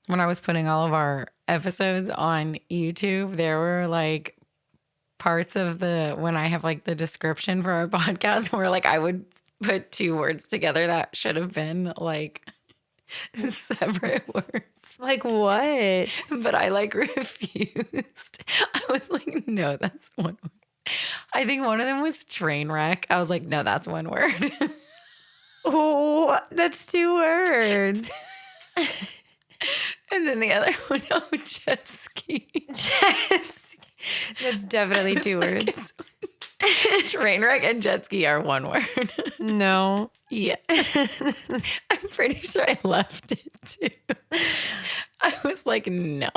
when I was putting all of our episodes on YouTube, there were like parts of when I have like the description for our podcast where like I would put 2 words together that should have been like separate words. Like what? But I like refused. I was like, no, that's one word. I think one of them was train wreck. I was like, no, that's one word. Oh, that's 2 words. And then the other one, jet ski. That's definitely 2 words. Train wreck and jet ski are one word. No. Yeah. I'm pretty sure I left it too. I was like, no.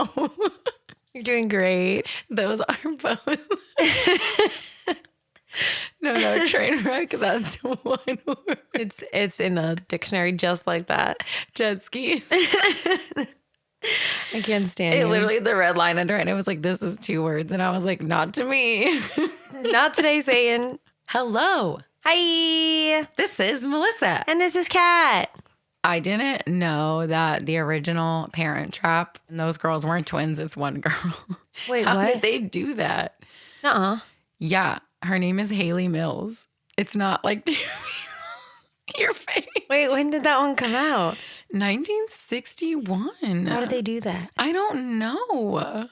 You're doing great. Those are both. No, train wreck, that's one word. It's in the dictionary just like that. Jet ski. I can't stand It you. literally, the red line under it, and it was like, this is 2 words. And I was like, not to me. Not today, Satan. Hello. Hi. This is Melissa. And this is Kat. I didn't know that the original Parent Trap and those girls weren't twins. It's one girl. Wait, How what? did they do that? Nuh-uh. Yeah. Her name is Haley Mills. It's not like your face. Wait, when did that one come out? 1961. How did they do that? I don't know.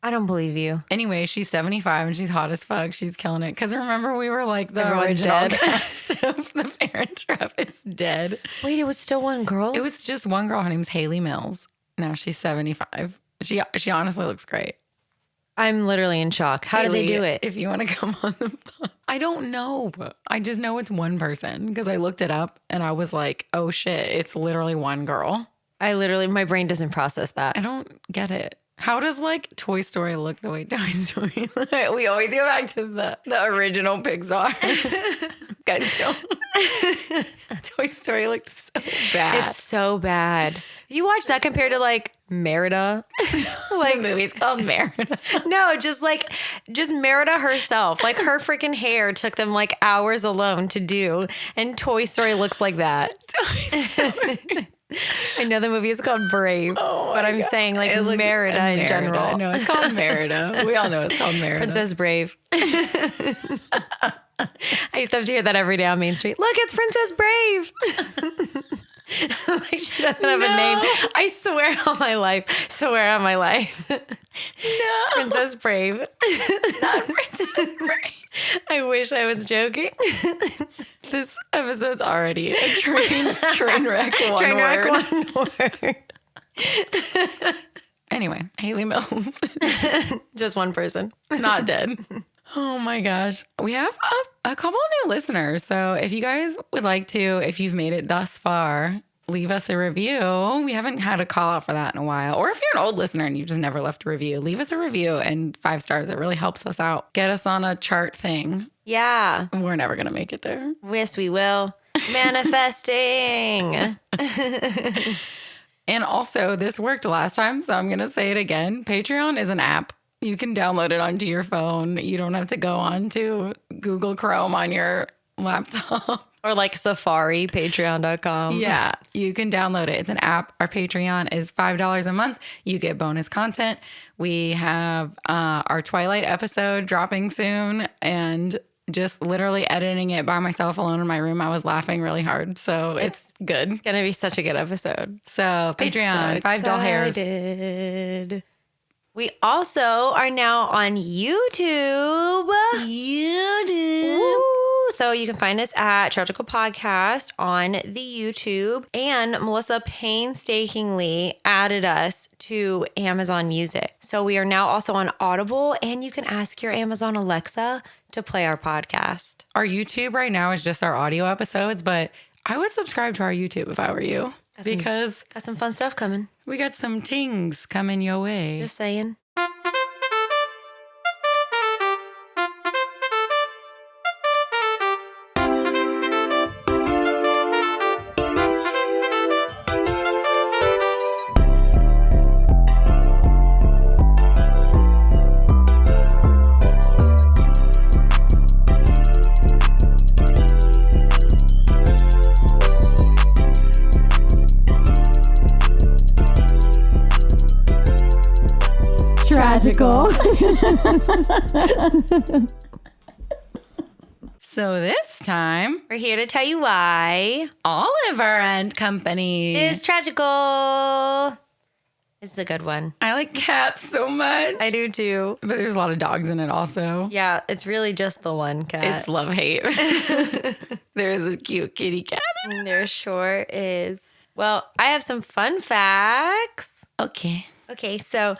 I don't believe you. Anyway, she's 75 and she's hot as fuck. She's killing it. Because remember, we were like, the Everyone's original dead. cast of the Parent Trap is dead. Wait, it was still one girl? It was just one girl. Her name's Haley Mills. Now she's 75. She honestly looks great. I'm literally in shock. How did they do it? If you want to come on the pod. I don't know. I just know it's one person because I looked it up and I was like, oh shit, it's literally one girl. My brain doesn't process that. I don't get it. How does like Toy Story look the way Toy Story look? We always go back to the original Pixar. Guys, don't. Toy Story looked so bad. It's so bad. You watch that compared to like Merida? Like the movie's called Merida. No, just Merida herself. Like her freaking hair took them like hours alone to do. And Toy Story looks like that. Toy Story. I know the movie is called Brave, but I'm saying like Merida in general. No, it's called Merida. We all know it's called Merida. Princess Brave. I used to have to hear that every day on Main Street. Look, it's Princess Brave. Like she doesn't have a name. I swear on my life. No. Princess Brave. Not Princess Brave. I wish I was joking. This episode's already a train wreck one word. Anyway, Haley Mills. Just one person. Not dead. Oh my gosh. We have a couple new listeners. So if you guys would like to, if you've made it thus far, leave us a review. We haven't had a call out for that in a while. Or if you're an old listener and you just never left a review, leave us a review and 5 stars. It really helps us out. Get us on a chart thing. Yeah. We're never going to make it there. Yes, we will. Manifesting. And also, this worked last time, so I'm going to say it again. Patreon is an app. You can download it onto your phone. You don't have to go onto Google Chrome on your laptop. Or like Safari, patreon.com. Yeah, you can download it. It's an app. Our Patreon is $5 a month. You get bonus content. We have our Twilight episode dropping soon, and just literally editing it by myself alone in my room. I was laughing really hard, so it's good. Gonna be such a good episode. So Patreon, $5 hairs. Excited. We also are now on YouTube. Woo. So you can find us at Tragical Podcast on the YouTube. And Melissa painstakingly added us to Amazon Music. So we are now also on Audible, and you can ask your Amazon Alexa to play our podcast. Our YouTube right now is just our audio episodes, but I would subscribe to our YouTube if I were you. Because got some fun stuff coming. We got some tings coming your way. Just saying. Tragical. So this time, We're here to tell you why Oliver and Company is tragical. It's the good one. I like cats so much. I do too. But there's a lot of dogs in it also. Yeah, it's really just the one cat. It's love-hate. There's a cute kitty cat. There sure is. Well, I have some fun facts. Okay. Okay, so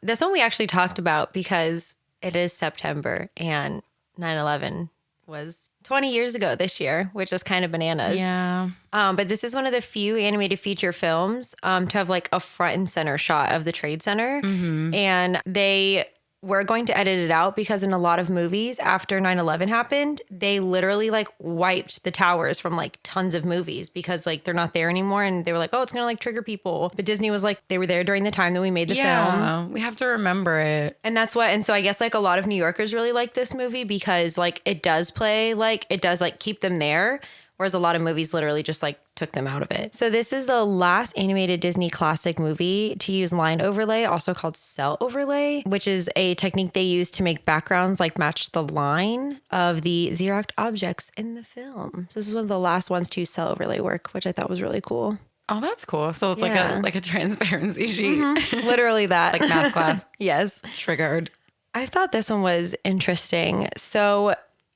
this one we actually talked about because it is September and 9/11 was 20 years ago this year, which is kind of bananas. Yeah. But this is one of the few animated feature films to have like a front and center shot of the Trade Center. And they were going to edit it out because in a lot of movies after 9/11 happened, they literally like wiped the towers from like tons of movies because like they're not there anymore. And they were like, oh, it's going to like trigger people. But Disney was like, they were there during the time that we made the film. Yeah. We have to remember it. And that's what, and so I guess like a lot of New Yorkers really like this movie because like it does play, like it does like keep them there. Whereas a lot of movies literally just like took them out of it. So this is the last animated Disney classic movie to use line overlay, also called cell overlay, which is a technique they use to make backgrounds like match the line of the Xerox objects in the film. So this is one of the last ones to use cell overlay work, which I thought was really cool. Oh, that's cool. So it's Yeah. like a transparency sheet. Literally that. Like math class. Yes. Triggered. I thought this one was interesting. So,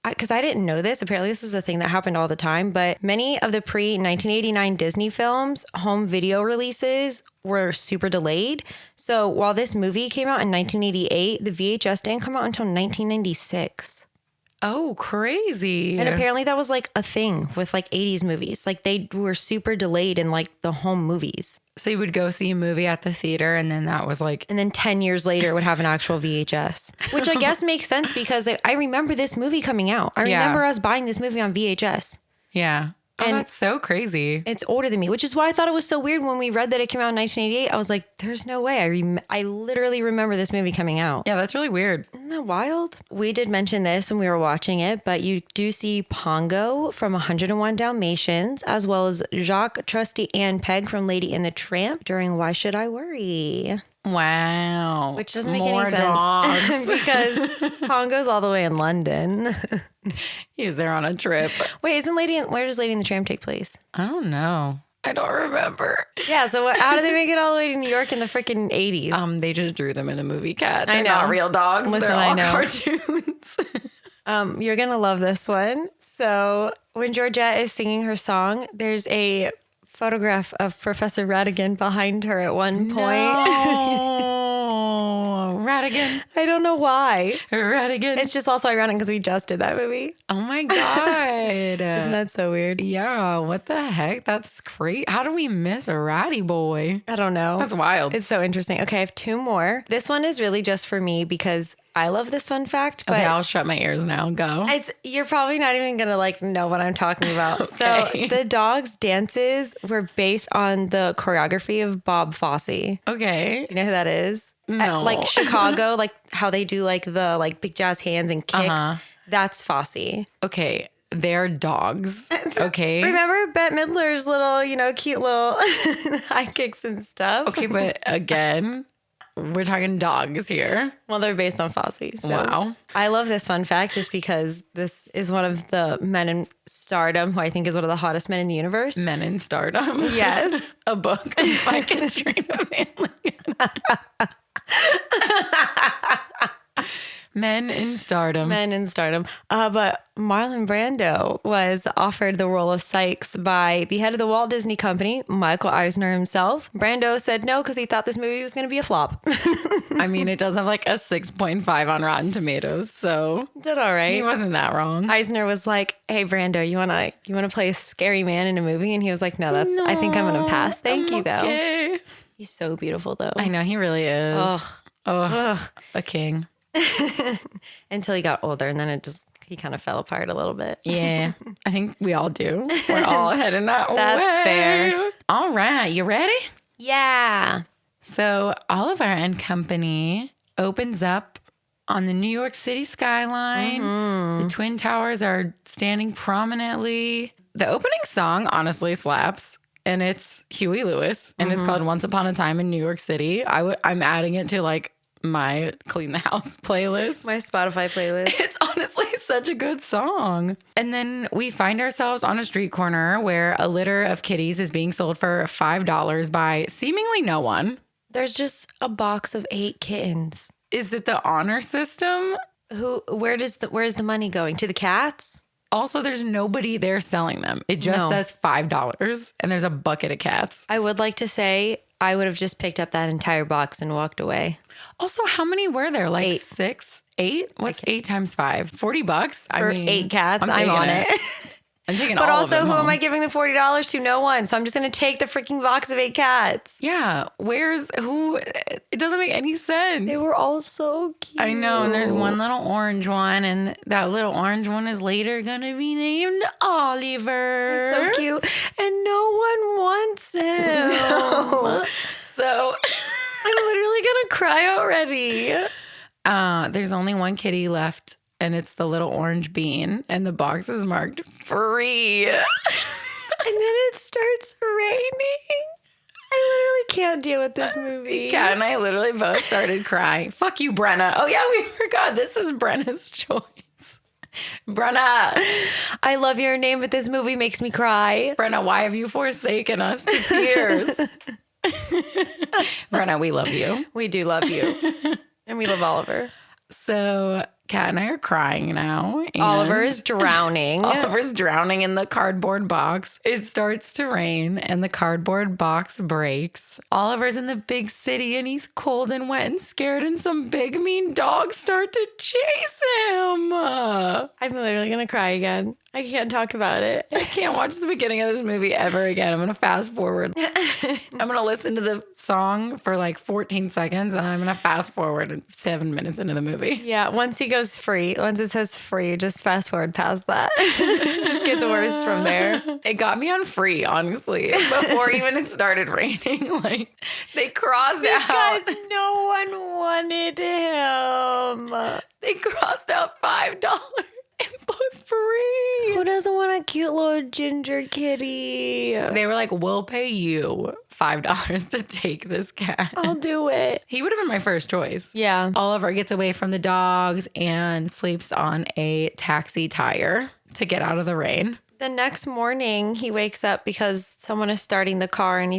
because I didn't know this, apparently this is a thing that happened all the time, but many of the pre-1989 Disney films, home video releases were super delayed. So while this movie came out in 1988, the VHS didn't come out until 1996. Oh, crazy. And apparently that was like a thing with like 80s movies. Like they were super delayed in like the home movies. So you would go see a movie at the theater and then that was like... And then 10 years later would have an actual VHS, which I guess makes sense because I remember this movie coming out. I Yeah. remember us buying this movie on VHS. Yeah. Oh, And- that's so crazy. It's older than me, which is why I thought it was so weird when we read that it came out in 1988. I was like, there's no way. I literally remember this movie coming out. Yeah, that's really weird. Isn't that wild? We did mention this when we were watching it, but you do see Pongo from 101 Dalmatians, as well as Jacques, Trusty, and Peg from Lady and the Tramp during Why Should I Worry? Wow. Which doesn't make More any sense dogs. because Pongo's all the way in London. He was there on a trip. Wait, where does Lady and the Tramp take place? I don't know. I don't remember. Yeah, so how do they make it all the way to New York in the freaking 80s? They just drew them in a movie cat. They're I know. not real dogs. Listen, They're I all know. cartoons. You're going to love this one. So when Georgette is singing her song, there's a photograph of Professor Ratigan behind her at one point. No. Ratigan. I don't know why. Ratigan. It's just also ironic because we just did that movie. Oh my God. Isn't that so weird? Yeah. What the heck? That's crazy. How do we miss a ratty boy? I don't know. That's wild. It's so interesting. Okay, I have two more. This one is really just for me because I love this fun fact. But Okay, I'll shut my ears now. Go. you're probably not even gonna like know what I'm talking about. Okay. So the dog's dances were based on the choreography of Bob Fosse. Do Okay. you know who that is? No. Like Chicago, like how they do like the like big jazz hands and kicks. Uh-huh. That's Fosse. Okay. They're dogs. Okay. Remember Bette Midler's little, cute little high kicks and stuff? Okay, but again, we're talking dogs here. Well, they're based on Fosse. So. Wow. I love this fun fact just because this is one of the men in stardom who I think is one of the hottest men in the universe. Men in Stardom. Yes. A book by Katrina Manley. Men in Stardom. Men in stardom. But Marlon Brando was offered the role of Sykes by the head of the Walt Disney Company, Michael Eisner himself. Brando said no because he thought this movie was going to be a flop. I mean, it does have like a 6.5 on Rotten Tomatoes, so Did all right. he wasn't that wrong. Eisner was like, "Hey Brando, you wanna play a scary man in a movie?" And he was like, "No, I think I'm gonna pass. Thank you though." Okay. He's so beautiful though. I know, he really is. Ugh. Oh, a king. Until he got older, and then he kind of fell apart a little bit. Yeah, I think we all do. We're all heading that way. That's fair. All right, you ready? Yeah. So Oliver and Company opens up on the New York City skyline. The Twin Towers are standing prominently. The opening song honestly slaps, and it's Huey Lewis, and it's called Once Upon a Time in New York City. I'm adding it to like my clean the house playlist. My Spotify playlist. It's honestly such a good song. And then we find ourselves on a street corner where a litter of kitties is being sold for $5 by seemingly no one. There's just a box of 8 kittens. Is it the honor system? Where's the money going? To the cats? Also, there's nobody there selling them. It just says $5 and there's a bucket of cats. I would like to say I would have just picked up that entire box and walked away. Also, how many were there? Like 8. 6? 8? What's 8 times 5? $40? For 8 cats, I'm on it. I'm taking But all also, of them who am home. I giving the $40 to? No one. So I'm just going to take the freaking box of 8 cats. Yeah. It doesn't make any sense. They were all so cute. I know. And there's one little orange one. And that little orange one is later going to be named Oliver. So cute. And no one wants him. No. So I'm literally going to cry already. there's only one kitty left. And it's the little orange bean. And the box is marked free. And then it starts raining. I literally can't deal with this movie. Kat and I literally both started crying. Fuck you, Brenna. Oh, yeah, we forgot. This is Brenna's choice. Brenna. I love your name, but this movie makes me cry. Brenna, why have you forsaken us to tears? Brenna, we love you. We do love you. And we love Oliver. So Kat and I are crying now. And Oliver is drowning. Oliver's drowning in the cardboard box. It starts to rain and the cardboard box breaks. Oliver's in the big city and he's cold and wet and scared and some big mean dogs start to chase him. I'm literally going to cry again. I can't talk about it. I can't watch the beginning of this movie ever again. I'm going to fast forward. I'm going to listen to the song for like 14 seconds and I'm going to fast forward 7 minutes into the movie. Yeah, once he goes free, once it says free, just fast forward past that. Just gets worse from there. It got me on free, honestly, before even it started raining. Like, they crossed out. Because no one wanted him. They crossed out $5 and put free. Who doesn't want a cute little ginger kitty? They were like, we'll pay you $5 to take this cat. I'll do it. He would have been my first choice. Yeah. Oliver gets away from the dogs and sleeps on a taxi tire to get out of the rain. The next morning, he wakes up because someone is starting the car and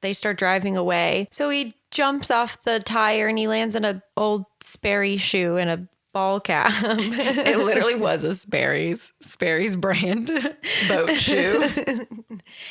they start driving away. So he jumps off the tire and he lands in an old Sperry shoe and a ball cap. It literally was a Sperry's brand boat shoe.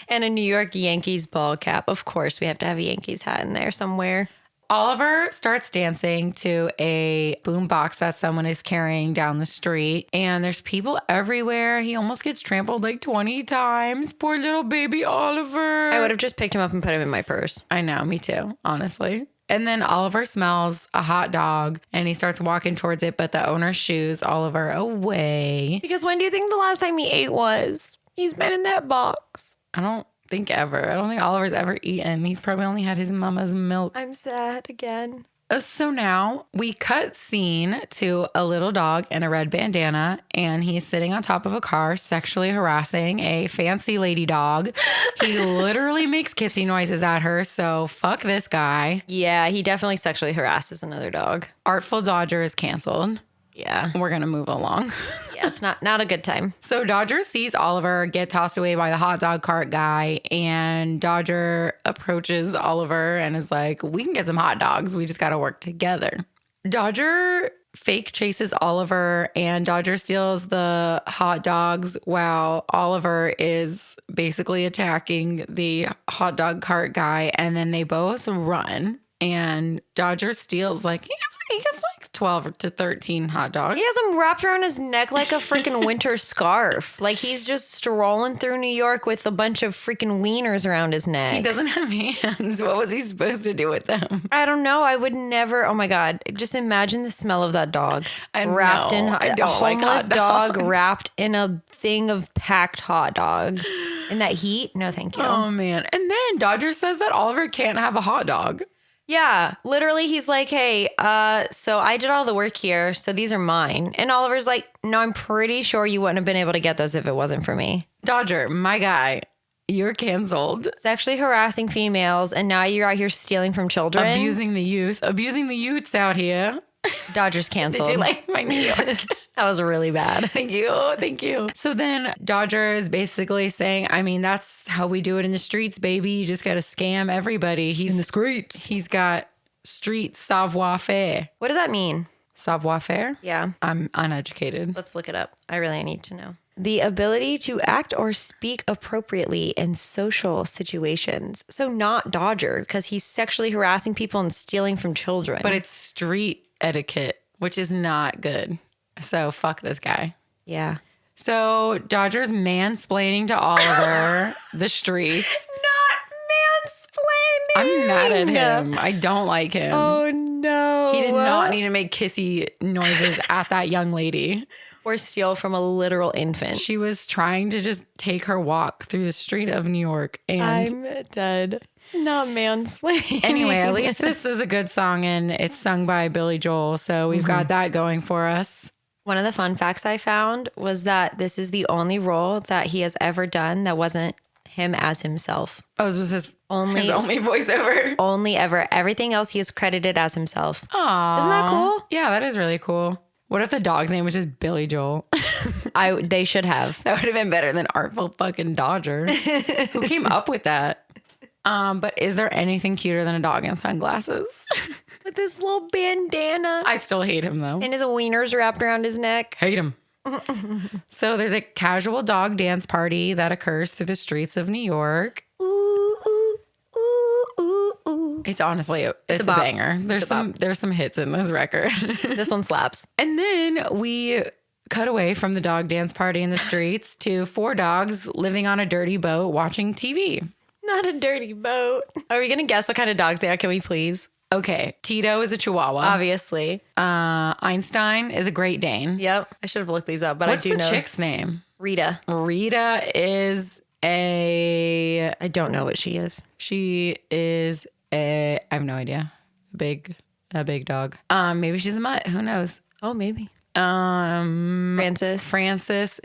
And a New York Yankees ball cap. Of course, we have to have a Yankees hat in there somewhere. Oliver starts dancing to a boombox that someone is carrying down the street, and there's people everywhere. He almost gets trampled like 20 times. Poor little baby Oliver. I would have just picked him up and put him in my purse. I know, me too, honestly. And then Oliver smells a hot dog and he starts walking towards it, but the owner shoos Oliver away. Because when do you think the last time he ate was? He's been in that box. I don't think ever. I don't think Oliver's ever eaten. He's probably only had his mama's milk. I'm sad again. So now we cut scene to a little dog in a red bandana, and he's sitting on top of a car sexually harassing a fancy lady dog. He literally makes kissy noises at her, so fuck this guy. Yeah, he definitely sexually harasses another dog. Artful Dodger is canceled. Yeah. We're going to move along. Yeah, it's not a good time. So Dodger sees Oliver get tossed away by the hot dog cart guy, and Dodger approaches Oliver and is like, we can get some hot dogs. We just got to work together. Dodger fake chases Oliver, and Dodger steals the hot dogs while Oliver is basically attacking the hot dog cart guy, and then they both run. And Dodger steals he gets like 12 to 13 hot dogs. He has them wrapped around his neck like a freaking winter scarf. Like he's just strolling through New York with a bunch of freaking wieners around his neck. He doesn't have hands. What was he supposed to do with them? I don't know. I would never. Oh my God. Just imagine the smell of that dog. I wrapped in I a don't like homeless hot dog dogs. wrapped in a thing of packed hot dogs. In that heat? No, thank you. Oh man. And then Dodger says that Oliver can't have a hot dog. Yeah, literally, he's like, hey, so I did all the work here, so these are mine. And Oliver's like, no, I'm pretty sure you wouldn't have been able to get those if it wasn't for me. Dodger, my guy, You're canceled. Sexually harassing females, and now you're out here stealing from children. Abusing the youth. Abusing the youths out here. Dodgers canceled. Did you like my New York? That was really bad. Thank you. Thank you. So then Dodger is basically saying, I mean, that's how we do it in the streets, baby. You just got to scam everybody. He's in the streets. He's got street savoir-faire. What does that mean? Savoir-faire? Yeah. I'm uneducated. Let's look it up. I really need to know. The ability to act or speak appropriately in social situations. So not Dodger, because he's sexually harassing people and stealing from children. But it's street etiquette, which is not good. So fuck this guy. Yeah. So Dodger's mansplaining to Oliver the streets. Not mansplaining. I'm mad at him. I don't like him. Oh no. He did not need to make kissy noises at that young lady. Or steal from a literal infant. She was trying to just take her walk through the street of New York. And I'm dead. Not mansplaining. anyway, at least this is a good song and it's sung by Billy Joel. So we've got that going for us. One of the fun facts I found was that this is the only role that he has ever done that wasn't him as himself. Oh, this was his Only voiceover. Only ever. Everything else he is credited as himself. Aww. Isn't that cool? Yeah, that is really cool. What if the dog's name was just Billy Joel? They should have. That would have been better than Artful fucking Dodger. Who came up with that? But is there anything cuter than a dog in sunglasses? With this little bandana. I still hate him though. And his wieners wrapped around his neck. Hate him. So there's a casual dog dance party that occurs through the streets of New York. Ooh, ooh, ooh, ooh, ooh. It's honestly, it's a bop. banger. There's some hits in this record. This one slaps. And then we cut away from the dog dance party in the streets to 4 dogs living on a dirty boat watching TV. Not a dirty boat. Are we going to guess what kind of dogs they are? Can we please? Okay, Tito is a Chihuahua. Obviously. Einstein is a Great Dane. Yep. I should have looked these up, but What's I do the know. chick's name? Rita. Rita is a... I don't know what she is. She is a... I have no idea. A big dog. Maybe she's a mutt. Who knows? Oh, maybe. Francis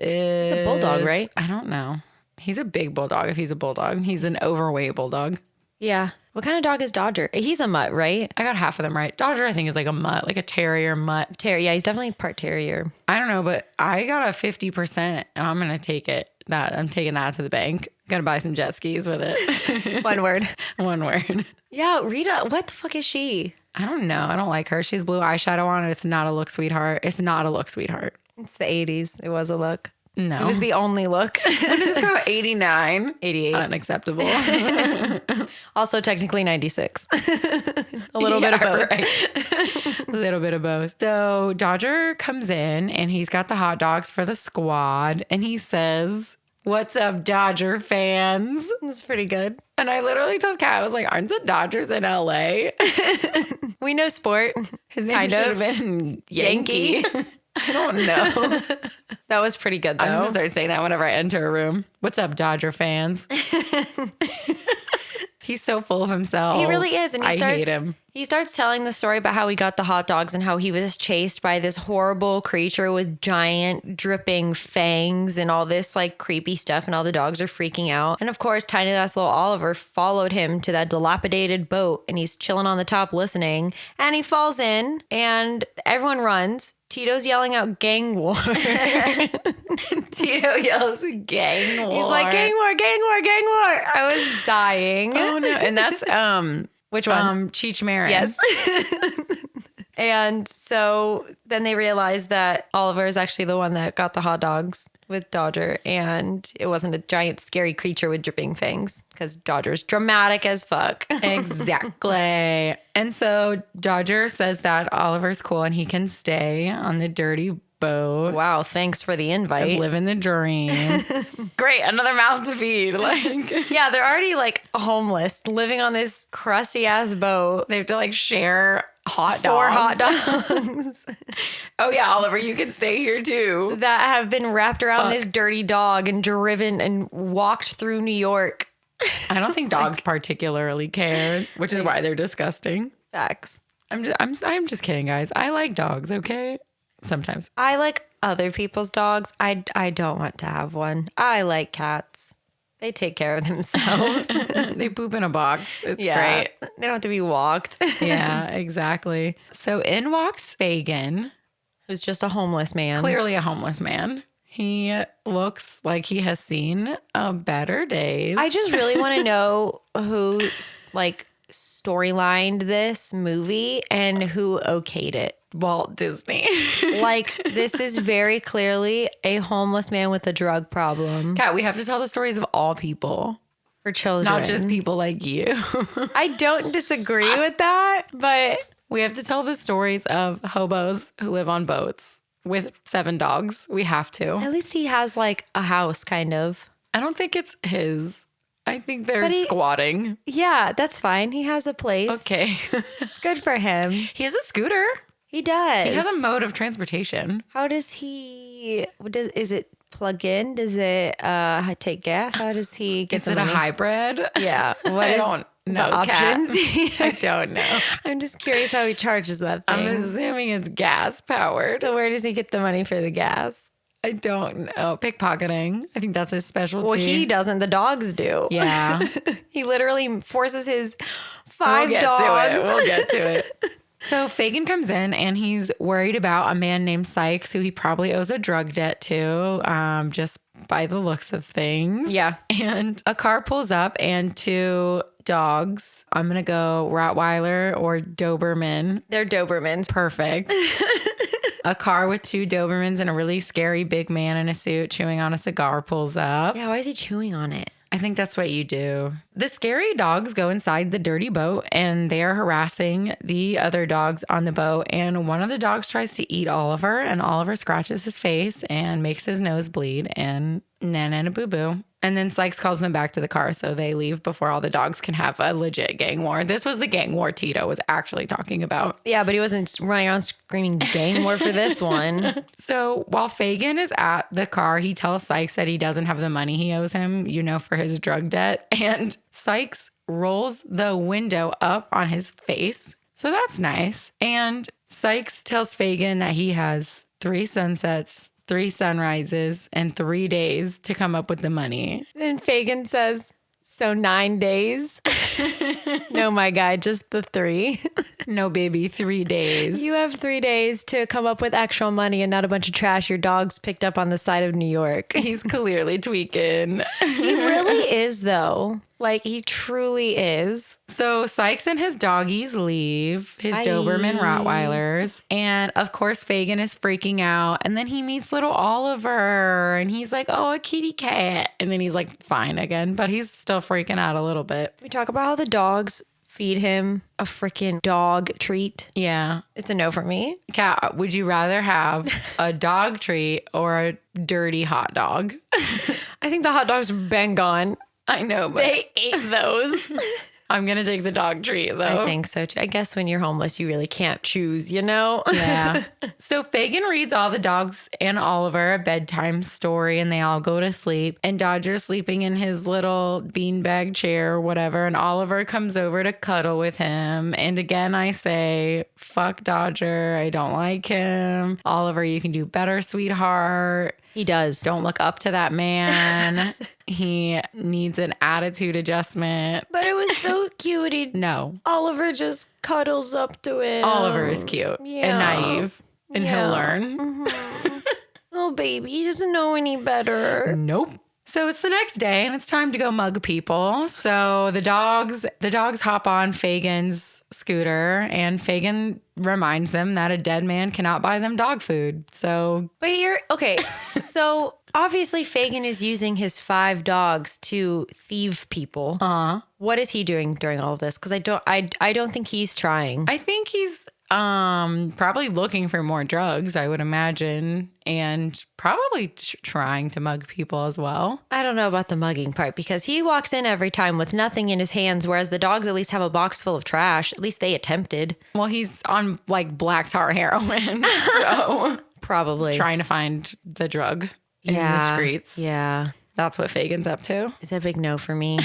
is... He's a bulldog, right? I don't know. He's a big bulldog if he's a bulldog. He's an overweight bulldog. Yeah. What kind of dog is Dodger? He's a mutt, right? I got half of them right. Dodger, I think, is like a mutt, like a terrier mutt. Yeah, he's definitely part terrier. I don't know, but I got a 50% and I'm going to take it. I'm taking that to the bank. Gonna buy some jet skis with it. One word. One word. Yeah, Rita, what the fuck is she? I don't know. I don't like her. She's blue eyeshadow on it. It's not a look, sweetheart. It's not a look, sweetheart. It's the 80s. It was a look. No. It was the only look. When did this go? 89? 88. Unacceptable. Also technically 96. A little bit of both. Right. A little bit of both. So Dodger comes in and he's got the hot dogs for the squad and he says, "What's up, Dodger fans?" It's pretty good. And I literally told Kat, I was like, aren't the Dodgers in LA? We know sport. His name Kind should of. have been Yankee. I don't know. That was pretty good, though. I'm going to start saying that whenever I enter a room. What's up, Dodger fans? He's so full of himself. He really is. And I hate him. He starts telling the story about how he got the hot dogs and how he was chased by this horrible creature with giant dripping fangs and all this like creepy stuff. And all the dogs are freaking out. And of course, tiny ass little Oliver followed him to that dilapidated boat and he's chilling on the top listening. And he falls in and everyone runs. Tito's yelling out gang war. Tito yells gang war. He's like, gang war, gang war, gang war. I was dying. Oh no. And that's Which one? Cheech Marin. Yes. And so then they realized that Oliver is actually the one that got the hot dogs with Dodger. And it wasn't a giant scary creature with dripping fangs because Dodger's dramatic as fuck. Exactly. And so Dodger says that Oliver's cool and he can stay on the dirty boat. Wow. Thanks for the invite. Living the dream. Great. Another mouth to feed. Like, Yeah, they're already like homeless living on this crusty ass boat. they have to like share hot dogs. 4 hot dogs Oh yeah, Oliver, you can stay here too. that have been wrapped around Fuck. this dirty dog and driven and walked through New York. I don't think dogs particularly care, which is why they're disgusting. Facts. I'm just kidding, guys. I like dogs, okay? Sometimes. I like other people's dogs. I don't want to have one. I like cats. They take care of themselves. They poop in a box. It's Yeah. great. They don't have to be walked. Yeah, exactly. So in walks Fagin, Who's just a homeless man. clearly a homeless man. He looks like he has seen better days. I just really want to know who like storylined this movie and who okayed it. Walt Disney. Like, this is very clearly a homeless man with a drug problem Kat, we have to tell the stories of all people, for children. not just people like you. I don't disagree with that, but We have to tell the stories of hobos who live on boats with 7 dogs. We have to. at least he has like a house, kind of. I don't think it's his. I think they're But he- squatting. Yeah, that's fine. He has a place. Okay. Good for him. He has a scooter. He does. He has a mode of transportation. How does he? Is it plug in? Does it take gas? How does he get Is the it a money? hybrid? Yeah. What I is don't know, the Kat. options? I don't know. I'm just curious how he charges that I'm thing. assuming it's gas powered. So where does he get the money for the gas? I don't know. Pickpocketing. I think that's his specialty. Well, he doesn't. The dogs do. Yeah. He literally forces his We'll 5 get dogs. to it. We'll get to it. So Fagin comes in and he's worried about a man named Sykes who he probably owes a drug debt to, just by the looks of things. Yeah. And a car pulls up and 2 dogs. I'm going to go Rottweiler or Doberman. They're Dobermans. Perfect. A car with 2 Dobermans and a really scary big man in a suit chewing on a cigar pulls up. Yeah, why is he chewing on it? I think that's what you do. The scary dogs go inside the dirty boat and they are harassing the other dogs on the boat. And one of the dogs tries to eat Oliver, and Oliver scratches his face and makes his nose bleed and na boo boo. And then Sykes calls them back to the car, so they leave before all the dogs can have a legit gang war. This was the gang war Tito was actually talking about. Yeah, but he wasn't running around screaming gang war for this one. So while Fagin is at the car, he tells Sykes that he doesn't have the money he owes him, for his drug debt. And Sykes rolls the window up on his face. So that's nice. And Sykes tells Fagin that he has 3 sunsets, 3 sunrises, and 3 days to come up with the money. Then Fagin says, so 9 days? No, my guy, just the 3. No, baby, 3 days. You have 3 days to come up with actual money and not a bunch of trash your dogs picked up on the side of New York. He's clearly tweaking. He really is, though. Like, he truly is. So Sykes and his doggies leave, his Bye. Doberman Rottweilers. And of course, Fagin is freaking out. And then he meets little Oliver and he's like, oh, a kitty cat. And then he's like, fine again. But he's still freaking out a little bit. We talk about how the dogs feed him a freaking dog treat. Yeah. It's a no for me. Kat, would you rather have a dog treat or a dirty hot dog? I think the hot dogs have been gone. I know, but They ate those. I'm going to take the dog treat though. I think so too. I guess when you're homeless, you really can't choose, Yeah. So Fagin reads all the dogs and Oliver a bedtime story and they all go to sleep. And Dodger's sleeping in his little beanbag chair or whatever. And Oliver comes over to cuddle with him. And again, I say, fuck Dodger. I don't like him. Oliver, you can do better, sweetheart. He does. Don't look up to that man. He needs an attitude adjustment. But it was so cute. No, Oliver just cuddles up to him. Oliver is cute and Yeah. naive. And Yeah. he'll learn. Oh, baby, he doesn't know any better. Nope. So it's the next day and it's time to go mug people. So the dogs hop on Fagin's scooter and Fagin reminds them that a dead man cannot buy them dog food. So But you're okay. So obviously Fagin is using his 5 dogs to thieve people. What is he doing during all of this? Because I don't think he's trying. I think he's probably looking for more drugs, I would imagine, and probably trying to mug people as well. I don't know about the mugging part because he walks in every time with nothing in his hands, whereas the dogs at least have a box full of trash. At least they attempted. Well, he's on like black tar heroin, so Probably. trying to find the drug in the streets. Yeah. That's what Fagin's up to. It's a big no for me.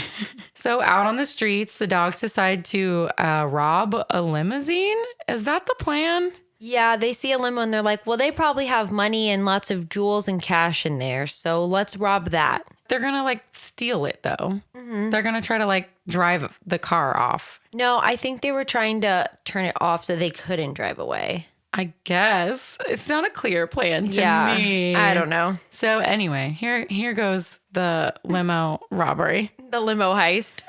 So out on the streets, the dogs decide to rob a limousine. Is that the plan? Yeah, they see a limo and they're like, well, they probably have money and lots of jewels and cash in there. So let's rob that. They're going to like steal it though. They're going to try to like drive the car off. No, I think they were trying to turn it off so they couldn't drive away. I guess it's not a clear plan to me. I don't know. So anyway, here goes the limo robbery. The limo heist.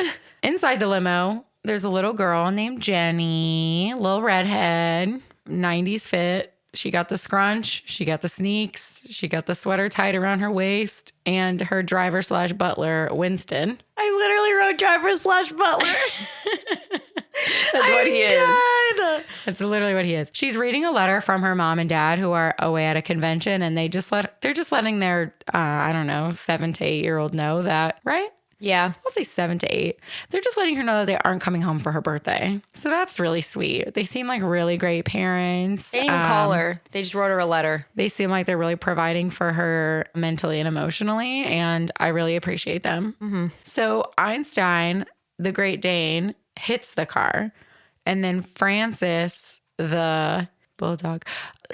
Inside the limo, there's a little girl named Jenny, little redhead, 90s fit. She got the scrunch, she got the sneaks, she got the sweater tied around her waist, and her driver/butler, Winston. I literally wrote driver/butler. That's what he is. That's literally what he is. She's reading a letter from her mom and dad who are away at a convention, and they're just letting their, 7 to 8 year old know that, right? Yeah. I'll say 7 to 8. They're just letting her know that they aren't coming home for her birthday. So that's really sweet. They seem like really great parents. They didn't even call her. They just wrote her a letter. They seem like they're really providing for her mentally and emotionally, and I really appreciate them. Mm-hmm. So Einstein, the Great Dane, hits the car, and then Francis, the bulldog,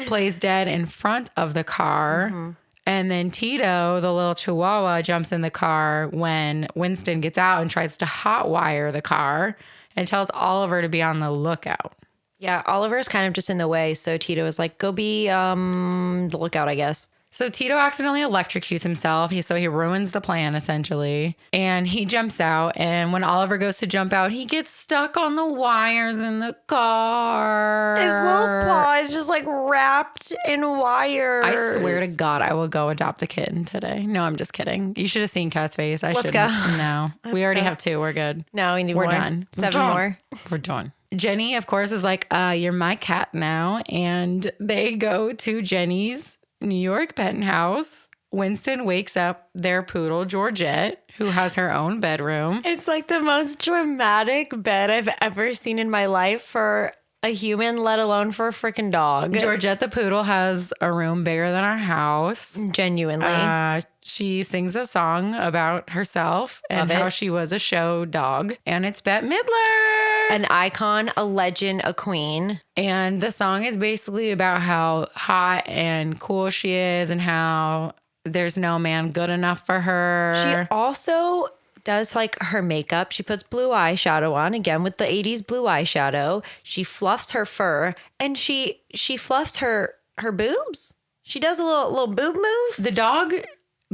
plays dead in front of the car. Mm-hmm. And then Tito, the little chihuahua, jumps in the car when Winston gets out and tries to hotwire the car and tells Oliver to be on the lookout. Yeah, Oliver's kind of just in the way. So Tito is like, go be the lookout, I guess. So Tito accidentally electrocutes himself. He ruins the plan, essentially. And he jumps out. And when Oliver goes to jump out, he gets stuck on the wires in the car. His little paw is just like wrapped in wires. I swear to God, I will go adopt a kitten today. No, I'm just kidding. You should have seen Kat's face. Let's go. No, we already have 2. We're good. No, we need We're more. done. 7 more. We're done. Jenny, of course, is like, you're my cat now. And they go to Jenny's New York penthouse. Winston wakes up their poodle, Georgette, who has her own bedroom. It's like the most dramatic bed I've ever seen in my life for a human, let alone for a freaking dog. Georgette the poodle has a room bigger than our house. Genuinely. She sings a song about herself and how she was a show dog. And it's Bette Midler. An icon, a legend, a queen. And the song is basically about how hot and cool she is and how there's no man good enough for her. She also does like her makeup. She puts blue eyeshadow on, again with the 80s blue eyeshadow. She fluffs her fur and she fluffs her boobs. She does a little boob move. The dog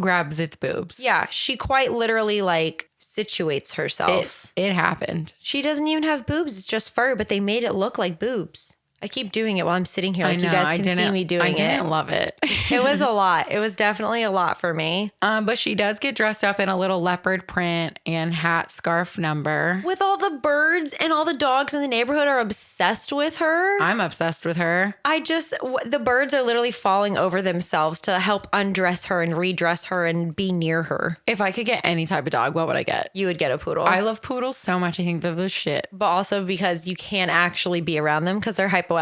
grabs its boobs. Yeah, she quite literally like situates herself. It happened. She doesn't even have boobs. It's just fur, but they made it look like boobs. I keep doing it while I'm sitting here. Like you guys can see me doing it. I didn't love it. It was a lot. It was definitely a lot for me. But she does get dressed up in a little leopard print and hat scarf number. With all the birds and all the dogs in the neighborhood are obsessed with her. I'm obsessed with her. The birds are literally falling over themselves to help undress her and redress her and be near her. If I could get any type of dog, what would I get? You would get a poodle. I love poodles so much. I think they're the shit. But also because you can't actually be around them because they're hypoallergenic.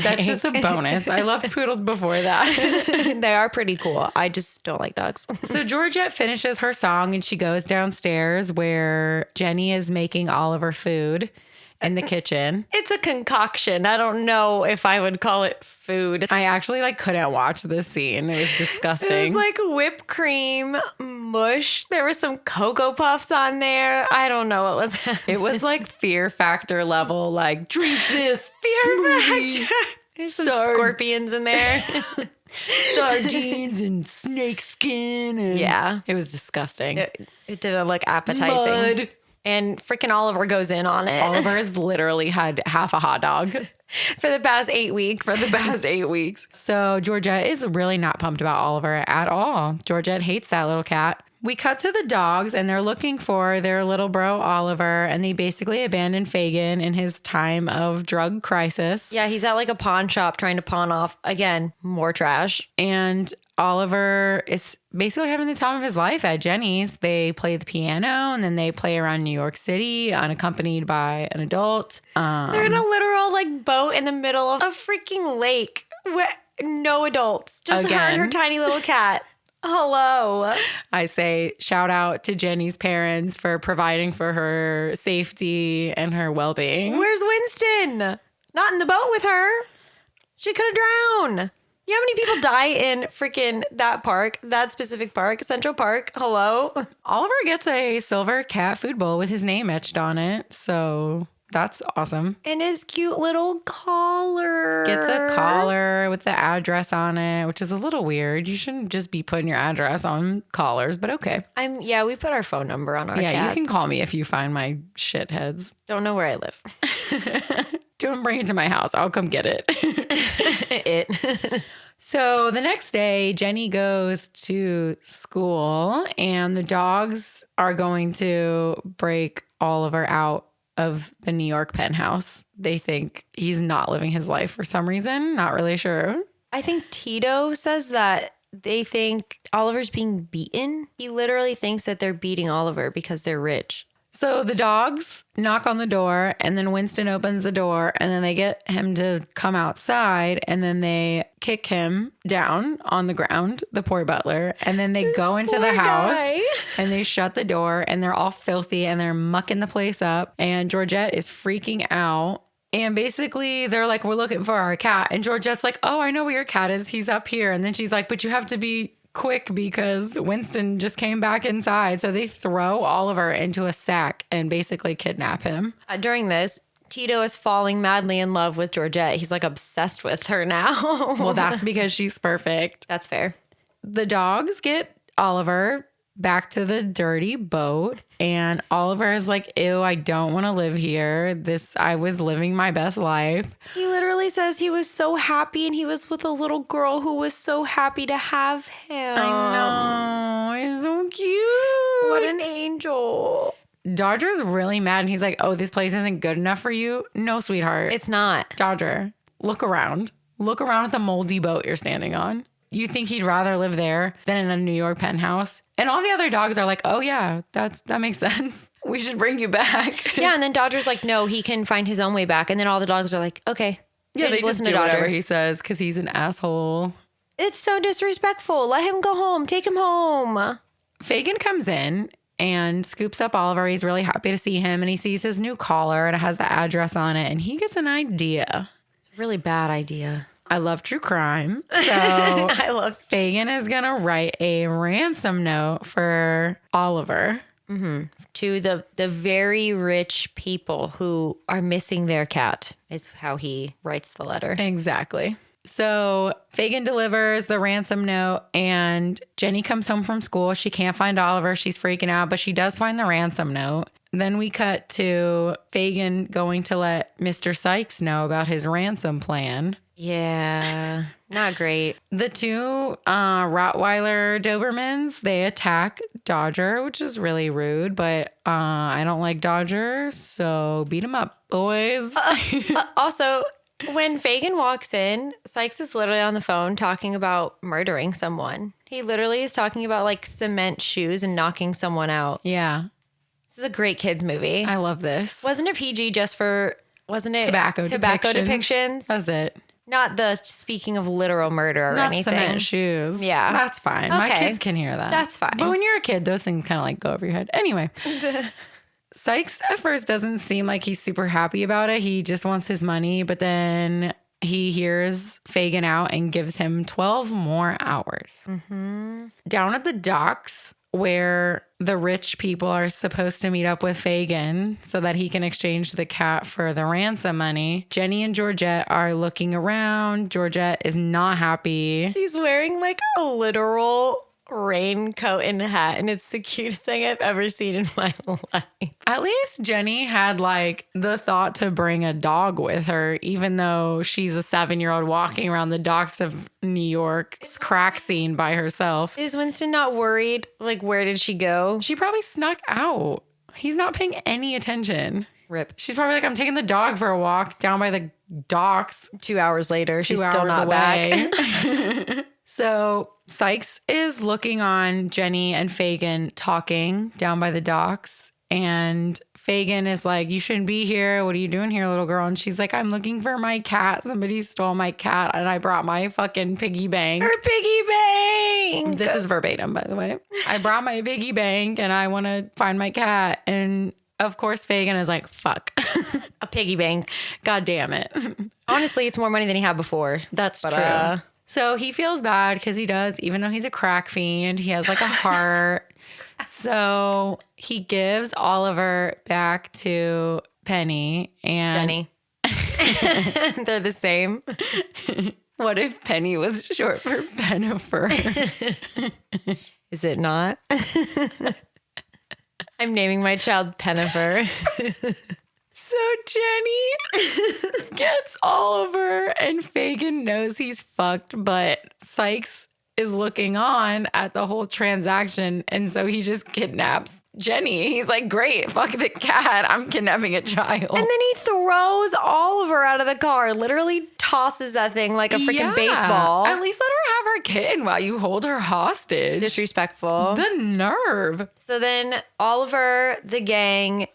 That's just a bonus. I loved poodles before that. They are pretty cool. I just don't like dogs. So Georgette finishes her song and she goes downstairs where Jenny is making Oliver food in the kitchen. It's a concoction. I don't know if I would call it food. I actually couldn't watch this scene. It was disgusting. It was like whipped cream, mush. There were some Cocoa Puffs on there. I don't know what was happening. It was like Fear Factor level, like drink this Fear Factor. There's some scorpions in there. Sardines and snake skin. And yeah. It was disgusting. It didn't look appetizing. Mud. And freaking Oliver goes in on it. Oliver has literally had half a hot dog. For the past 8 weeks. So Georgette is really not pumped about Oliver at all. Georgette hates that little cat. We cut to the dogs and they're looking for their little bro Oliver, and they basically abandon Fagin in his time of drug crisis. Yeah, he's at like a pawn shop trying to pawn off, again, more trash. And Oliver is basically having the time of his life at Jenny's. They play the piano and then they play around New York City unaccompanied by an adult. They're in a literal like boat in the middle of a freaking lake with no adults. Just her and her tiny little cat. Hello. I say shout out to Jenny's parents for providing for her safety and her well-being. Where's Winston? Not in the boat with her. She could have drowned. You know how many people die in freaking that park, that specific park, Central Park? Hello? Oliver gets a silver cat food bowl with his name etched on it. So that's awesome. And his cute little collar. Gets a collar with the address on it, which is a little weird. You shouldn't just be putting your address on collars, but okay. Yeah, we put our phone number on our cats. You can call me if you find my shitheads. Don't know where I live. Don't bring it to my house. I'll come get it. So the next day, Jenny goes to school and the dogs are going to break Oliver out of the New York penthouse. They think he's not living his life for some reason. Not really sure. I think Tito says that they think Oliver's being beaten. He literally thinks that they're beating Oliver because they're rich. So the dogs knock on the door and then Winston opens the door and then they get him to come outside and then they kick him down on the ground, the poor butler. And then they go into the house and they shut the door and they're all filthy and they're mucking the place up. And Georgette is freaking out. And basically they're like, we're looking for our cat. And Georgette's like, oh, I know where your cat is. He's up here. And then she's like, but you have to be quick because Winston just came back inside. So they throw Oliver into a sack and basically kidnap him. During this, Tito is falling madly in love with Georgette. He's like obsessed with her now. Well, that's because she's perfect. That's fair. The dogs get Oliver back to the dirty boat and Oliver is like, ew, I don't want to live here. I was living my best life. He literally says he was so happy and he was with a little girl who was so happy to have him. I know. He's so cute. What an angel. Dodger's really mad and he's like, oh, this place isn't good enough for you? No, sweetheart. It's not. Dodger, look around. Look around at the moldy boat you're standing on. You think he'd rather live there than in a New York penthouse? And all the other dogs are like, oh, yeah, that makes sense. We should bring you back. Yeah, and then Dodger's like, no, he can find his own way back. And then all the dogs are like, okay. Yeah, they just do whatever he says because he's an asshole. It's so disrespectful. Let him go home. Take him home. Fagin comes in and scoops up Oliver. He's really happy to see him. And he sees his new collar and it has the address on it. And he gets an idea. It's a really bad idea. I love true crime. So I love Fagin is going to write a ransom note for Oliver. Mm-hmm. To the very rich people who are missing their cat is how he writes the letter. Exactly. So Fagin delivers the ransom note and Jenny comes home from school. She can't find Oliver. She's freaking out, but she does find the ransom note. Then we cut to Fagin going to let Mr. Sykes know about his ransom plan. Yeah, not great. The two Rottweiler Dobermans, they attack Dodger, which is really rude, but I don't like Dodger, so beat him up, boys. Also, when Fagin walks in, Sykes is literally on the phone talking about murdering someone. He literally is talking about like cement shoes and knocking someone out. Yeah. This is a great kids movie. I love this. Wasn't it PG just for, wasn't it? Tobacco depictions? That's it. Not the speaking of literal murder or anything. Not cement shoes. Yeah. That's fine. Okay. My kids can hear that. That's fine. But when you're a kid, those things kind of like go over your head. Anyway. Sykes at first doesn't seem like he's super happy about it. He just wants his money, but then he hears Fagin out and gives him 12 more hours. Mm-hmm. Down at the docks where the rich people are supposed to meet up with Fagin so that he can exchange the cat for the ransom money, Jenny and Georgette are looking around. Georgette is not happy. She's wearing like a literal raincoat and hat, and it's the cutest thing I've ever seen in my life. At least Jenny had like the thought to bring a dog with her, even though she's a 7-year-old walking around the docks of New York's crack scene by herself. Is Winston not worried? Like, where did she go? She probably snuck out. He's not paying any attention. Rip. She's probably like, I'm taking the dog for a walk down by the docks. 2 hours later, she's 2 still hours not away. back. So Sykes is looking on Jenny and Fagin talking down by the docks. And Fagin is like, you shouldn't be here. What are you doing here, little girl? And she's like, I'm looking for my cat. Somebody stole my cat and I brought my fucking piggy bank. Her piggy bank. This is verbatim, by the way. I brought my piggy bank and I want to find my cat. And of course, Fagin is like, fuck. A piggy bank. God damn it. Honestly, it's more money than he had before. That's true. So he feels bad because he does, even though he's a crack fiend, he has like a heart. So he gives Oliver back to Penny and Jenny. They're the same. What if Penny was short for Pennifer? Is it not? I'm naming my child Pennifer. So Jenny gets Oliver and Fagin knows he's fucked, but Sykes is looking on at the whole transaction. And so he just kidnaps Jenny. He's like, great, fuck the cat. I'm kidnapping a child. And then he throws Oliver out of the car, literally tosses that thing like a freaking baseball. At least let her have her kitten while you hold her hostage. Disrespectful. The nerve. So then Oliver, the gang,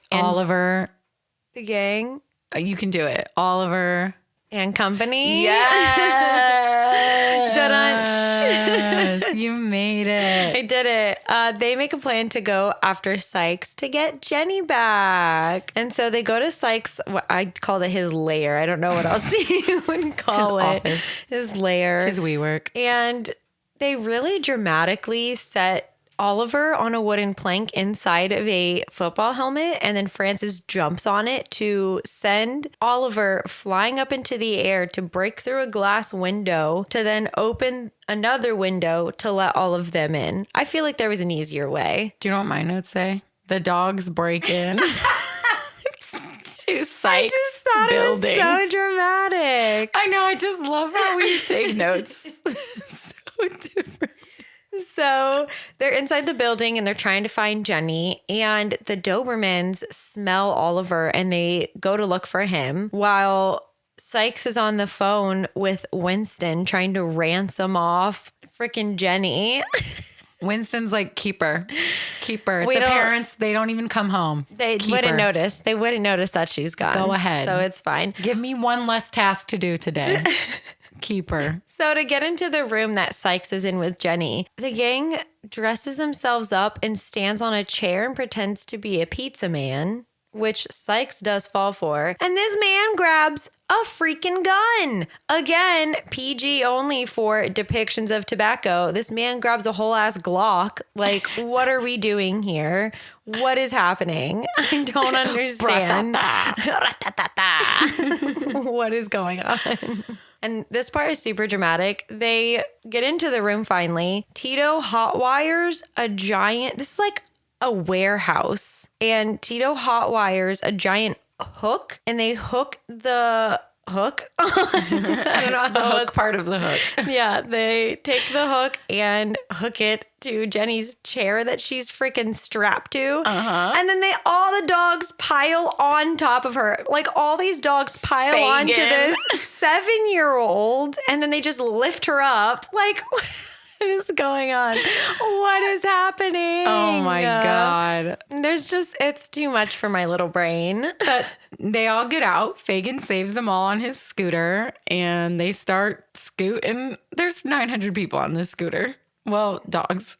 the gang You can do it. Oliver. and company. Yes. Da-dunch. You made it. I did it. They make a plan to go after Sykes to get Jenny back. And so they go to Sykes. I called it his lair. I don't know what else you would call His it. office. His lair. His WeWork. And they really dramatically set Oliver on a wooden plank inside of a football helmet, and then Francis jumps on it to send Oliver flying up into the air to break through a glass window to then open another window to let all of them in. I feel like there was an easier way. Do you know what my notes say? The dogs break in to Sykes I just thought building. it was so dramatic. I know. I just love how we take notes. So different. So they're inside the building and they're trying to find Jenny, and the Dobermans smell Oliver and they go to look for him while Sykes is on the phone with Winston trying to ransom off freaking Jenny. Winston's like, keep her. We The don't- parents, they don't even come home. They Keep wouldn't her. notice. They wouldn't notice that she's gone. Go ahead. So it's fine. Give me one less task to do today. Keep her. So to get into the room that Sykes is in with Jenny, the gang dresses themselves up and stands on a chair and pretends to be a pizza man, which Sykes does fall for. And this man grabs a freaking gun. Again, PG only for depictions of tobacco. This man grabs a whole ass Glock. Like, what are we doing here? What is happening? I don't understand. What is going on? And this part is super dramatic. They get into the room finally. Tito hot wires a giant, this is like a warehouse. And Tito hot wires a giant hook, and they hook the hook. I don't know how The hook part of the hook. Yeah, they take the hook and hook it to Jenny's chair that she's freaking strapped to. And then all the dogs pile on top of her. Like all these dogs pile on to Fagin. this 7-year-old, and then they just lift her up. Like, what is going on? What is happening? Oh my God. It's too much for my little brain. But they all get out. Fagin saves them all on his scooter and they start scooting. There's 900 people on this scooter. Well, dogs.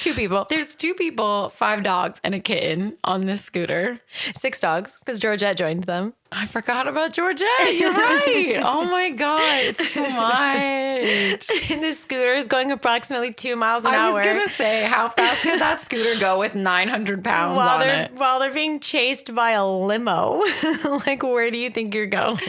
2 people. There's 2 people, 5 dogs, and a kitten on this scooter. 6 dogs, because Georgette joined them. I forgot about Georgette. You're right. Oh my God. It's too much. And the scooter is going approximately 2 miles an I hour. was going to say, how fast could that scooter go with 900 pounds on it? While they're being chased by a limo. Like, where do you think you're going?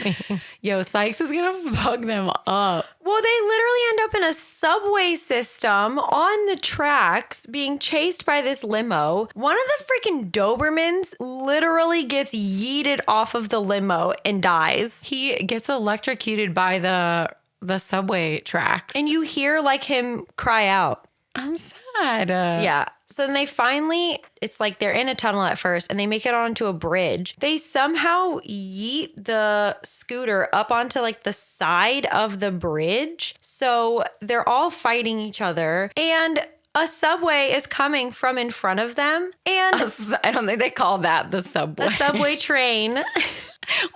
Yo, Sykes is going to fuck them up. Well, they literally end up in a subway system on the tracks being chased by this limo. One of the freaking Dobermans literally gets yeeted off of the limo and dies. He gets electrocuted by the subway tracks. And you hear like him cry out. I'm sad. Yeah. So then they finally, it's like they're in a tunnel at first and they make it onto a bridge. They somehow yeet the scooter up onto like the side of the bridge. So they're all fighting each other and a subway is coming from in front of them. And I don't think they call that the subway. a subway train.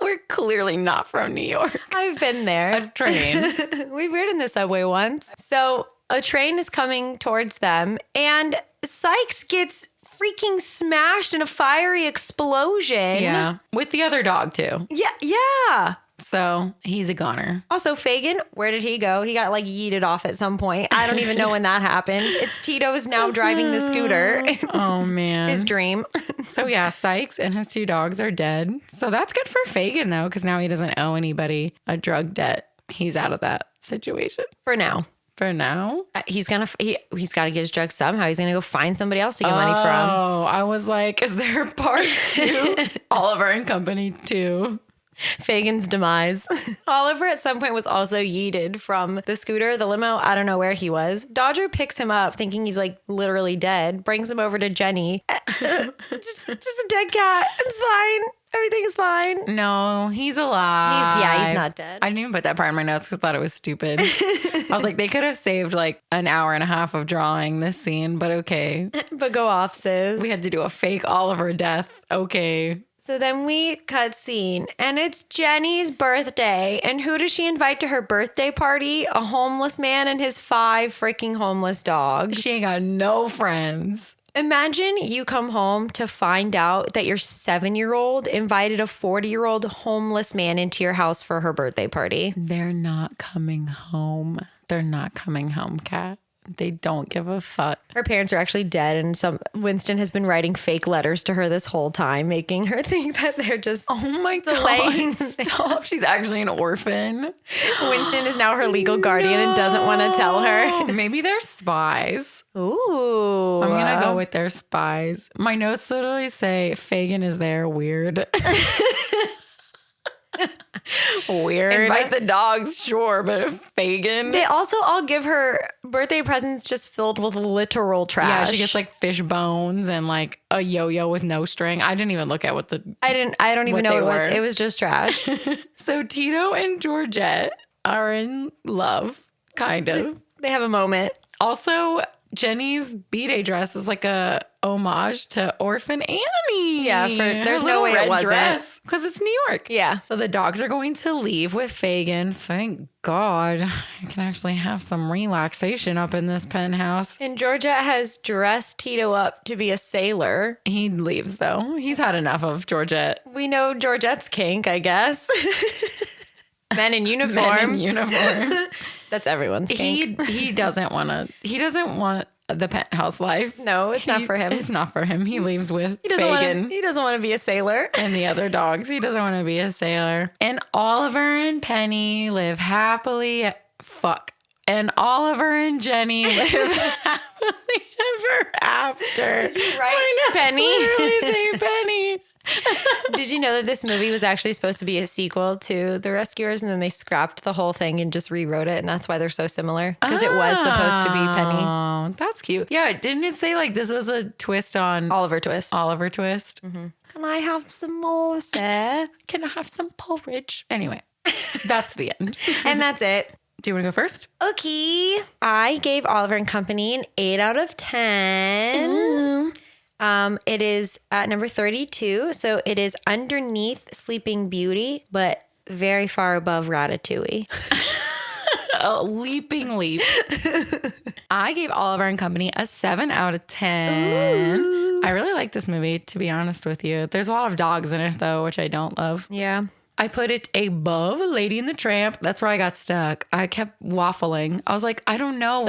We're clearly not from New York. I've been there. A train. We've ridden the subway once. So a train is coming towards them and Sykes gets freaking smashed in a fiery explosion. Yeah. With the other dog, too. Yeah. So he's a goner. Also, Fagin, where did he go? He got like yeeted off at some point. I don't even know when that happened. It's Tito's now driving the scooter. Oh, man. His dream. So yeah, Sykes and his 2 dogs are dead. So that's good for Fagin, though, because now he doesn't owe anybody a drug debt. He's out of that situation. For now. For now? He's got to get his drugs somehow. He's going to go find somebody else to get money from. Oh, I was like, is there a part 2? Oliver and Company 2. Fagin's demise. Oliver at some point was also yeeted from the scooter, the limo. I don't know where he was. Dodger picks him up thinking he's like literally dead, brings him over to Jenny. just a dead cat. It's fine. Everything is fine. No, he's alive. He's not dead. I didn't even put that part in my notes because I thought it was stupid. I was like, they could have saved like an hour and a half of drawing this scene, but okay. But go off, sis. We had to do a fake Oliver death. Okay. So then we cut scene, and it's Jenny's birthday. And who does she invite to her birthday party? A homeless man and his 5 freaking homeless dogs. She ain't got no friends. Imagine you come home to find out that your 7-year-old invited a 40-year-old homeless man into your house for her birthday party. They're not coming home. They're not coming home, Kat. They don't give a fuck. Her parents are actually dead, and Winston has been writing fake letters to her this whole time, making her think that they're just delaying. Stop. She's actually an orphan. Winston is now her legal guardian and doesn't want to tell her. Maybe they're spies. Ooh. I'm going to go with their spies. My notes literally say Fagin is there. Weird. Weird. Invite the dogs, sure, but Fagin. They also all give her birthday presents just filled with literal trash. Yeah, she gets like fish bones and like a yo-yo with no string. I didn't even look at what I don't even know what it was. It was just trash. So Tito and Georgette are in love, kind of. They have a moment. Also, Jenny's B-Day dress is like a homage to Orphan Annie. Yeah, there's no way it wasn't. Because it's New York. Yeah. So the dogs are going to leave with Fagin. Thank God. I can actually have some relaxation up in this penthouse. And Georgette has dressed Tito up to be a sailor. He leaves, though. He's had enough of Georgette. We know Georgette's kink, I guess. Men in uniform. Men in uniform. That's everyone's kink. He doesn't want the penthouse life. No, it's not for him. It's not for him. He leaves with he Fagin. He doesn't want to be a sailor. And the other dogs. He doesn't want to be a sailor. And Oliver and Penny live happily. And Oliver and Jenny live happily ever after. Did you write Penny? Literally say Penny. Did you know that this movie was actually supposed to be a sequel to The Rescuers, and then they scrapped the whole thing and just rewrote it, and that's why they're so similar? Because it was supposed to be Penny. Oh, that's cute. Yeah, didn't it say like this was a twist on Oliver Twist? Oliver Twist. Mm-hmm. Can I have some more, sir? Can I have some porridge? Anyway, that's the end. And that's it. Do you want to go first? Okay. I gave Oliver and Company an 8 out of 10. Ooh. It is at number 32. So it is underneath Sleeping Beauty, but very far above Ratatouille. A leaping leap. I gave Oliver and Company a 7 out of 10. Ooh. I really like this movie, to be honest with you. There's a lot of dogs in it, though, which I don't love. Yeah. I put it above Lady and the Tramp. That's where I got stuck. I kept waffling. I was like, I don't know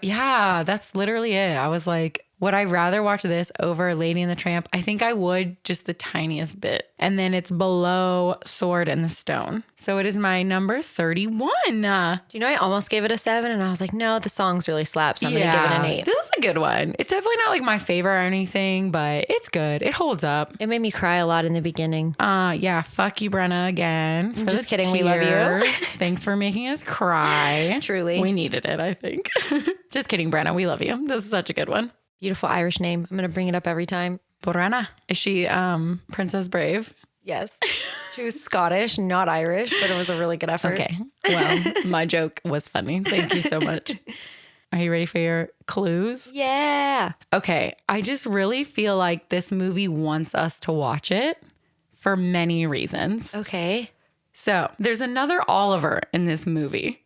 yeah, that's literally it. I was like, would I rather watch this over Lady and the Tramp? I think I would, just the tiniest bit. And then it's below Sword and the Stone. So it is my number 31. Do you know I almost gave it a 7 and I was like, no, the songs really slap, so I'm going to give it an 8. This is a good one. It's definitely not like my favorite or anything, but it's good. It holds up. It made me cry a lot in the beginning. Yeah, fuck you, Brenna, again. For just kidding, tears. we love you. Thanks for making us cry. Truly. We needed it, I think. Just kidding, Brenna, we love you. This is such a good one. Beautiful Irish name. I'm going to bring it up every time. Brenna. Is she Princess Brave? Yes. She was Scottish, not Irish, but it was a really good effort. Okay. Well, my joke was funny. Thank you so much. Are you ready for your clues? Yeah. Okay. I just really feel like this movie wants us to watch it for many reasons. Okay. So there's another Oliver in this movie.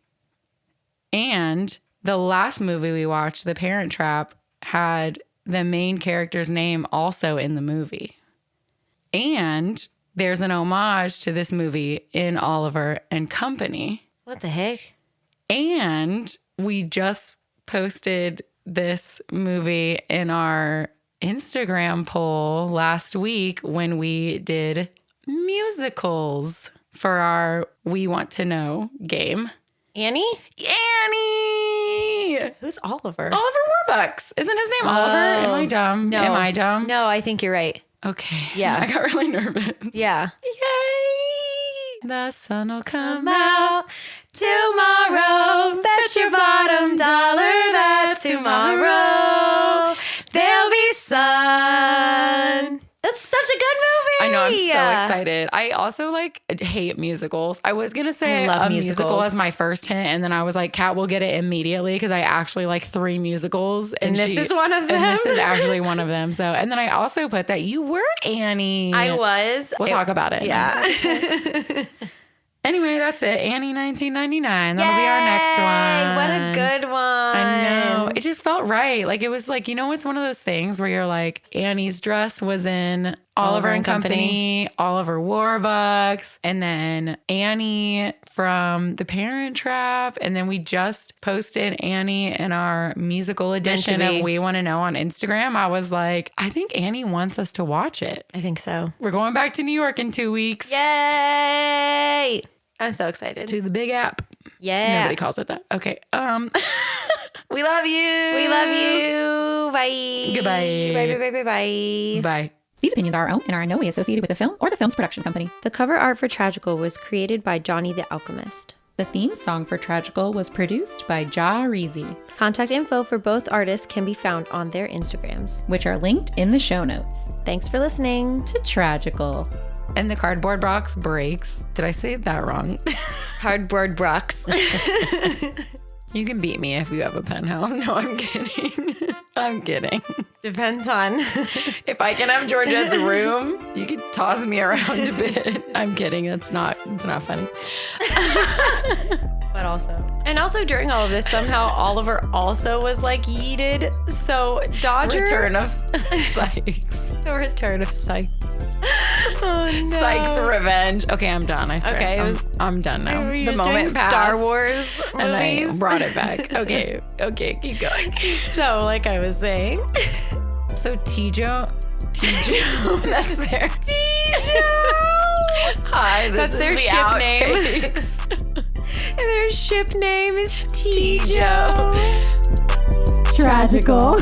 And the last movie we watched, The Parent Trap, had the main character's name also in the movie. And there's an homage to this movie in Oliver and Company. What the heck? And we just posted this movie in our Instagram poll last week when we did musicals for our We Want to Know game. Annie? Annie! Who's Oliver? Oliver Warbucks. Isn't his name Oliver? Am I dumb? No. Am I dumb? No, I think you're right. Okay. Yeah. I got really nervous. Yeah. Yay! The sun will come Out tomorrow. Bet your bottom dollar that tomorrow there'll be sun. That's such a good movie. I know, I'm so excited. I also like hate musicals. I was going to say I love a musical musicals. as my first hint, and then I was like, Kat will get it immediately because I actually like 3 musicals. And this is one of them. And this is actually one of them. So, and then I also put that you were Annie. I was. We'll talk about it. Yeah. Anyway, that's it. Annie 1999. That'll be our next one. What a good one. I know. It just felt right. Like it was like, you know, it's one of those things where you're like, Annie's dress was in Oliver and Company, Oliver Warbucks, and then Annie from The Parent Trap. And then we just posted Annie in our musical edition of We Want to Know on Instagram. I was like, I think Annie wants us to watch it. I think so. We're going back to New York in 2 weeks. Yay. I'm so excited. To the Big App. Yeah. Nobody calls it that. Okay. We love you. We love you. Bye. Goodbye. Bye, bye, bye, bye, bye. Bye. These opinions are our own and are in no way associated with the film or the film's production company. The cover art for Tragical was created by Johnny the Alchemist. The theme song for Tragical was produced by Jahreezy, Contact info for both artists can be found on their Instagrams. which are linked in the show notes. Thanks for listening. To Tragical. And the cardboard box breaks. Did I say that wrong? Cardboard Brooks. You can beat me if you have a penthouse. No, I'm kidding. I'm kidding. Depends on. If I can have Georgette's room, you could toss me around a bit. I'm kidding. It's not funny. But also during all of this, somehow Oliver also was like yeeted. So Dodger. Return of Sykes. The return of Sykes. Oh no. Sykes revenge. Okay, I'm done. I swear. Okay, I'm done now. We The were just moment doing passed. Star Wars And I movies. brought it back. Okay, keep going. So, like I was saying. So Tijo, that's their Tijo. Hi, this That's is their the ship name. outtakes. And their ship name is Tijo. Tragical.